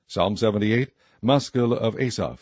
Psalm 78, Maschil of Asaph.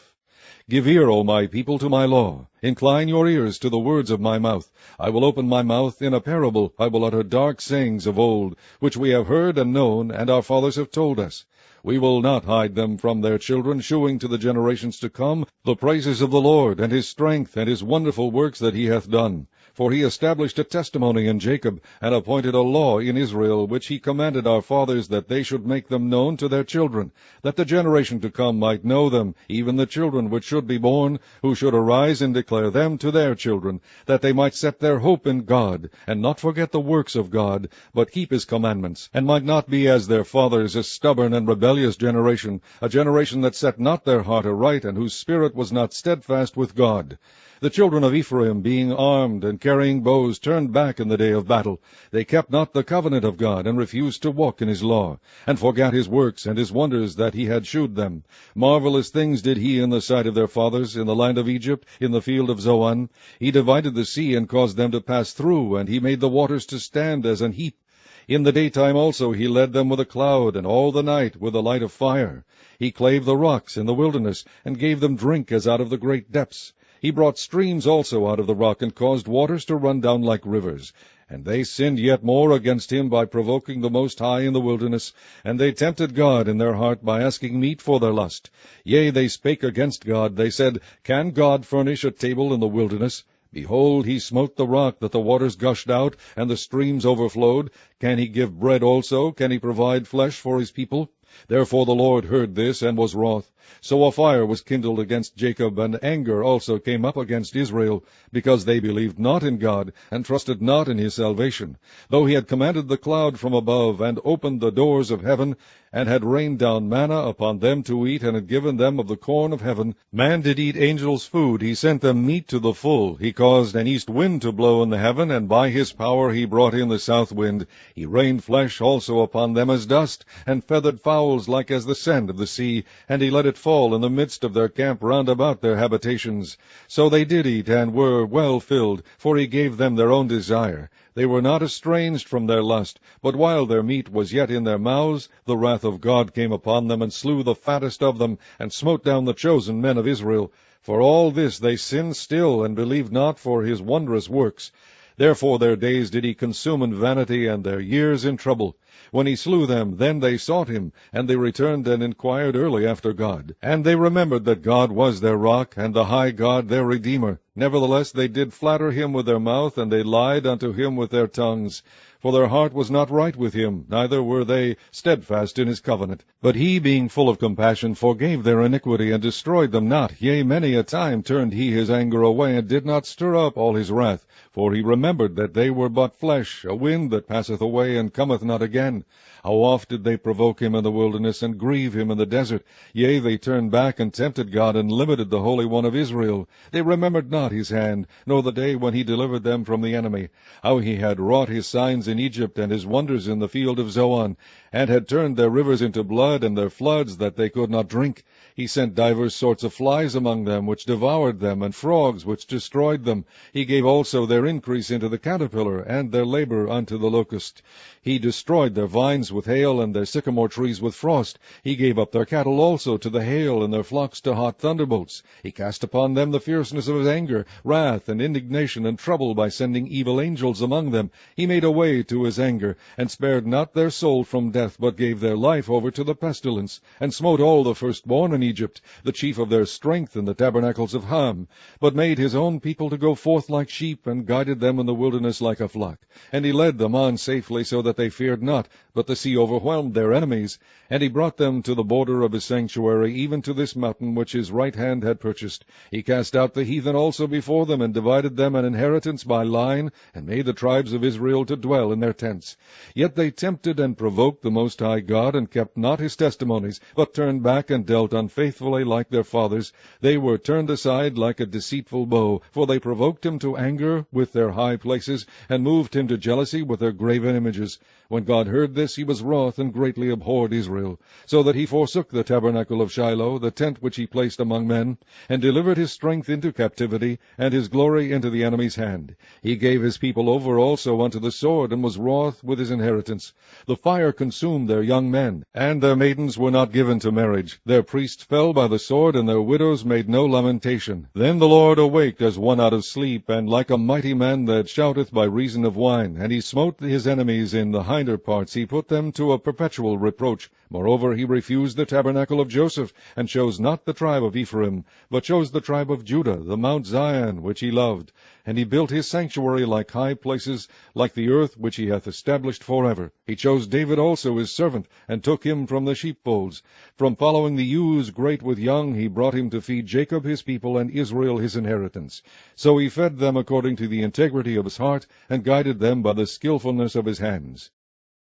Give ear, O my people, to my law. Incline your ears to the words of my mouth. I will open my mouth in a parable. I will utter dark sayings of old, which we have heard and known, and our fathers have told us. We will not hide them from their children, shewing to the generations to come the praises of the Lord, and his strength, and his wonderful works that he hath done. For he established a testimony in Jacob, and appointed a law in Israel, which he commanded our fathers, that they should make them known to their children, that the generation to come might know them, even the children which should be born, who should arise and declare them to their children, that they might set their hope in God, and not forget the works of God, but keep his commandments, and might not be as their fathers, a stubborn and rebellious generation, a generation that set not their heart aright, and whose spirit was not steadfast with God. The children of Ephraim, being armed and carrying bows, turned back in the day of battle. They kept not the covenant of God, and refused to walk in his law, and forgat his works and his wonders that he had shewed them. Marvelous things did he in the sight of their fathers, in the land of Egypt, in the field of Zoan. He divided the sea, and caused them to pass through, and he made the waters to stand as an heap. In the daytime also he led them with a cloud, and all the night with a light of fire. He clave the rocks in the wilderness, and gave them drink as out of the great depths. He brought streams also out of the rock, and caused waters to run down like rivers. And they sinned yet more against him by provoking the Most High in the wilderness, and they tempted God in their heart by asking meat for their lust. Yea, they spake against God. They said, Can God furnish a table in the wilderness? Behold, he smote the rock, that the waters gushed out, and the streams overflowed. Can he give bread also? Can he provide flesh for his people? Therefore the Lord heard this, and was wroth. So a fire was kindled against Jacob, and anger also came up against Israel, because they believed not in God, and trusted not in his salvation. Though he had commanded the cloud from above, and opened the doors of heaven, and had rained down manna upon them to eat, and had given them of the corn of heaven. Man did eat angels' food. He sent them meat to the full. He caused an east wind to blow in the heaven, and by his power he brought in the south wind. He rained flesh also upon them as dust, and feathered fowls like as the sand of the sea, and he let it fall in the midst of their camp round about their habitations. So they did eat, and were well filled, for he gave them their own desire. They were not estranged from their lust, but while their meat was yet in their mouths, the wrath of God came upon them, and slew the fattest of them, and smote down the chosen men of Israel. For all this they sinned still, and believed not for his wondrous works. Therefore their days did he consume in vanity, and their years in trouble. When he slew them, then they sought him, and they returned and inquired early after God. And they remembered that God was their rock, and the high God their Redeemer. Nevertheless they did flatter him with their mouth, and they lied unto him with their tongues. For their heart was not right with him, neither were they steadfast in his covenant. But he, being full of compassion, forgave their iniquity, and destroyed them not. Yea, many a time turned he his anger away, and did not stir up all his wrath. For he remembered that they were but flesh, a wind that passeth away, and cometh not again. How oft did they provoke him in the wilderness, and grieve him in the desert? Yea, they turned back, and tempted God, and limited the Holy One of Israel. They remembered not his hand, nor the day when he delivered them from the enemy, how he had wrought his signs in Egypt, and his wonders in the field of Zoan, and had turned their rivers into blood, and their floods that they could not drink. He sent divers sorts of flies among them, which devoured them, and frogs, which destroyed them. He gave also their increase into the caterpillar, and their labor unto the locust. He destroyed their vines with hail, and their sycamore trees with frost. He gave up their cattle also to the hail, and their flocks to hot thunderbolts. He cast upon them the fierceness of his anger, wrath, and indignation, and trouble, by sending evil angels among them. He made a way to his anger, and spared not their soul from death, but gave their life over to the pestilence, and smote all the firstborn in Egypt, the chief of their strength in the tabernacles of Ham, but made his own people to go forth like sheep, and guided them in the wilderness like a flock. And he led them on safely, so that they feared not, but the sea overwhelmed their enemies. And he brought them to the border of his sanctuary, even to this mountain which his right hand had purchased. He cast out the heathen also before them, and divided them an inheritance by line, and made the tribes of Israel to dwell in their tents. Yet they tempted and provoked the Most High God, and kept not his testimonies, but turned back and dealt unfaithfully like their fathers. They were turned aside like a deceitful bow, for they provoked him to anger with their high places, and moved him to jealousy with their graven images. When God heard this, he was wroth, and greatly abhorred Israel, so that he forsook the tabernacle of Shiloh, the tent which he placed among men, and delivered his strength into captivity, and his glory into the enemy's hand. He gave his people over also unto the sword, and was wroth with his inheritance. The fire consumed consumed their young men, and their maidens were not given to marriage. Their priests fell by the sword, and their widows made no lamentation. Then the Lord awaked as one out of sleep, and like a mighty man that shouteth by reason of wine. And he smote his enemies in the hinder parts, he put them to a perpetual reproach. Moreover, he refused the tabernacle of Joseph, and chose not the tribe of Ephraim, but chose the tribe of Judah, the Mount Zion, which he loved. And he built his sanctuary like high places, like the earth which he hath established forever. He chose David also his servant, and took him from the sheepfolds. From following the ewes great with young, he brought him to feed Jacob his people, and Israel his inheritance. So he fed them according to the integrity of his heart, and guided them by the skillfulness of his hands.